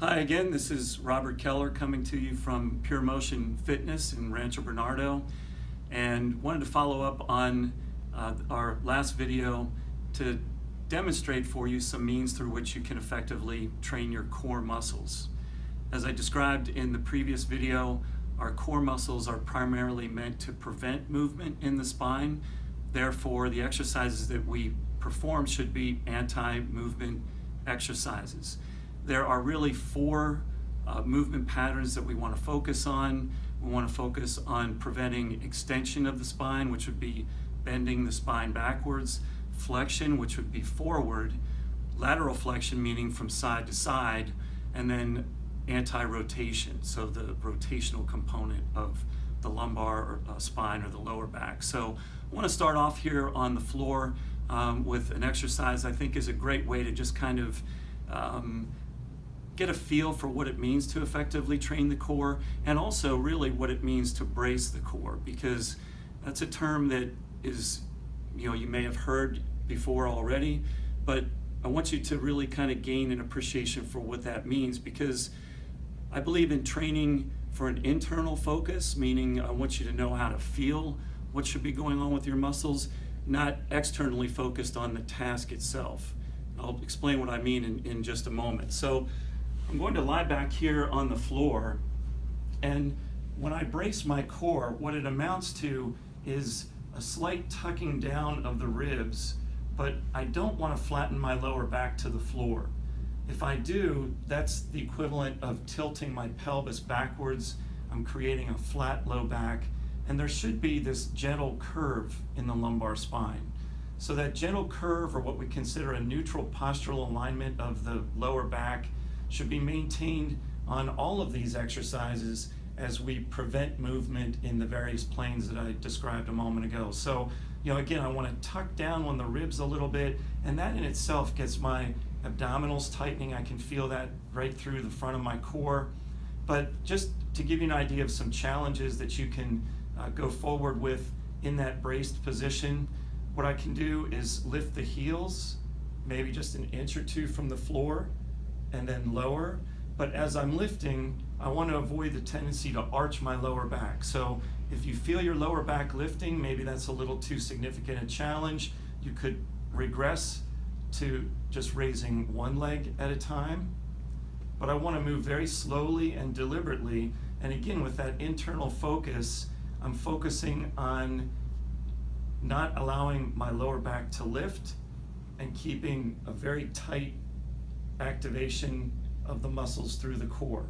Hi again, this is Robert Keller coming to you from Pure Motion Fitness in Rancho Bernardo, and wanted to follow up on our last video to demonstrate for you some means through which you can effectively train your core muscles. As I described in the previous video, our core muscles are primarily meant to prevent movement in the spine. Therefore, the exercises that we perform should be anti-movement exercises. There are really four movement patterns that we want to focus on. We want to focus on preventing extension of the spine, which would be bending the spine backwards, flexion, which would be forward, lateral flexion, meaning from side to side, and then anti-rotation, so the rotational component of the lumbar spine or the lower back. So I want to start off here on the floor with an exercise I think is a great way to just kind of get a feel for what it means to effectively train the core, and also really what it means to brace the core, because that's a term that is, you may have heard before already, but I want you to really kind of gain an appreciation for what that means, because I believe in training for an internal focus, meaning I want you to know how to feel what should be going on with your muscles, not externally focused on the task itself. I'll explain what I mean in just a moment. So I'm going to lie back here on the floor, and when I brace my core, what it amounts to is a slight tucking down of the ribs, but I don't want to flatten my lower back to the floor. If I do, that's the equivalent of tilting my pelvis backwards. I'm creating a flat low back, and there should be this gentle curve in the lumbar spine. So that gentle curve, or what we consider a neutral postural alignment of the lower back, should be maintained on all of these exercises as we prevent movement in the various planes that I described a moment ago. So, again, I want to tuck down on the ribs a little bit, and that in itself gets my abdominals tightening. I can feel that right through the front of my core. But just to give you an idea of some challenges that you can go forward with in that braced position, what I can do is lift the heels, maybe just an inch or two from the floor, and then lower. But as I'm lifting, I want to avoid the tendency to arch my lower back. So if you feel your lower back lifting, maybe that's a little too significant a challenge, you could regress to just raising one leg at a time. But I want to move very slowly and deliberately. And again, with that internal focus, I'm focusing on not allowing my lower back to lift and keeping a very tight activation of the muscles through the core.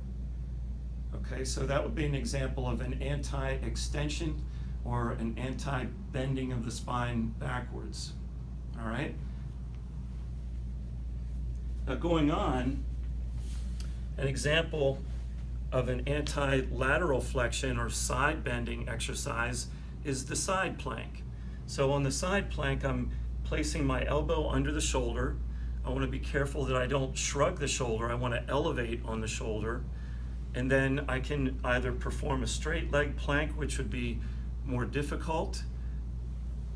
Okay, so that would be an example of an anti-extension or an anti-bending of the spine backwards. All right. Now going on, an example of an anti-lateral flexion or side bending exercise is the side plank. So on the side plank, I'm placing my elbow under the shoulder. I want to be careful that I don't shrug the shoulder. I want to elevate on the shoulder. And then I can either perform a straight leg plank, which would be more difficult,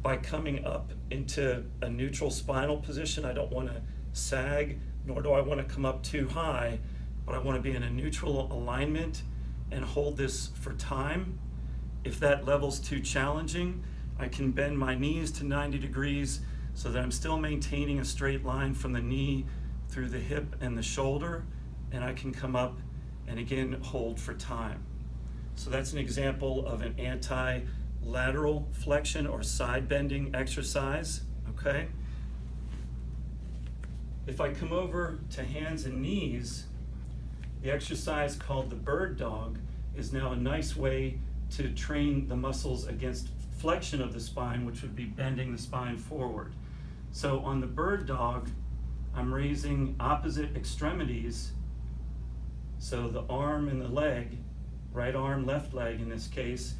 by coming up into a neutral spinal position. I don't want to sag, nor do I want to come up too high, but I want to be in a neutral alignment and hold this for time. If that level's too challenging, I can bend my knees to 90 degrees so that I'm still maintaining a straight line from the knee through the hip and the shoulder, and I can come up and again hold for time. So that's an example of an anti-lateral flexion or side bending exercise, okay? If I come over to hands and knees, the exercise called the bird dog is now a nice way to train the muscles against flexion of the spine, which would be bending the spine forward. So on the bird dog, I'm raising opposite extremities, so the arm and the leg, right arm, left leg in this case,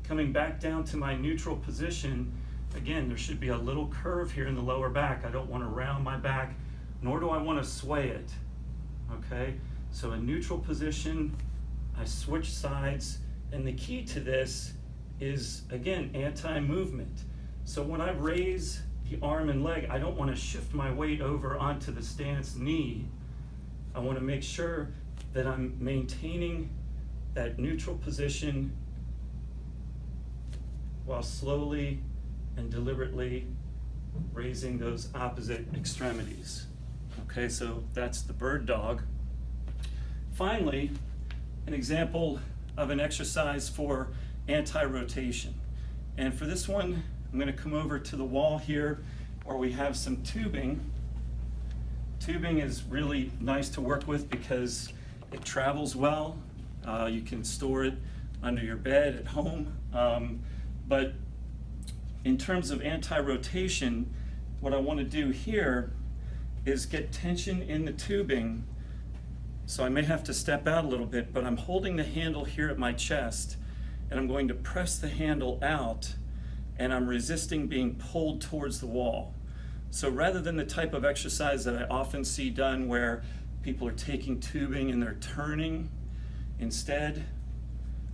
coming back down to my neutral position. Again, there should be a little curve here in the lower back. I don't want to round my back, nor do I want to sway it, okay? So a neutral position, I switch sides, and the key to this is, again, anti-movement. So when I raise the arm and leg, I don't want to shift my weight over onto the stance knee. I want to make sure that I'm maintaining that neutral position while slowly and deliberately raising those opposite extremities. Okay, so that's the bird dog. Finally, an example of an exercise for anti-rotation. And for this one, I'm going to come over to the wall here where we have some tubing. Tubing is really nice to work with because it travels well. You can store it under your bed at home. But in terms of anti-rotation, what I want to do here is get tension in the tubing. So I may have to step out a little bit, but I'm holding the handle here at my chest, and I'm going to press the handle out, and I'm resisting being pulled towards the wall. So rather than the type of exercise that I often see done where people are taking tubing and they're turning, instead,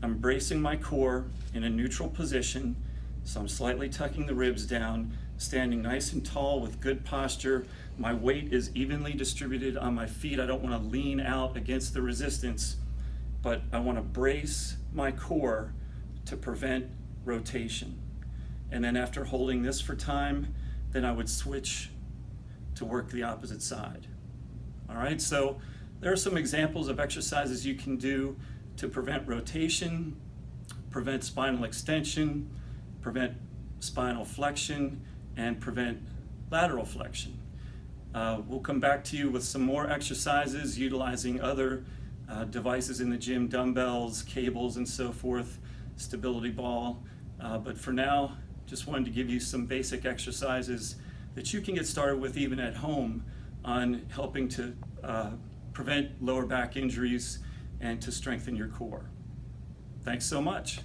I'm bracing my core in a neutral position. So I'm slightly tucking the ribs down, standing nice and tall with good posture. My weight is evenly distributed on my feet. I don't want to lean out against the resistance, but I want to brace my core to prevent rotation. And then after holding this for time, then I would switch to work the opposite side. All right, so there are some examples of exercises you can do to prevent rotation, prevent spinal extension, prevent spinal flexion, and prevent lateral flexion. We'll come back to you with some more exercises utilizing other devices in the gym, dumbbells, cables, and so forth, stability ball. But for now, just wanted to give you some basic exercises that you can get started with even at home on helping to prevent lower back injuries and to strengthen your core. Thanks so much.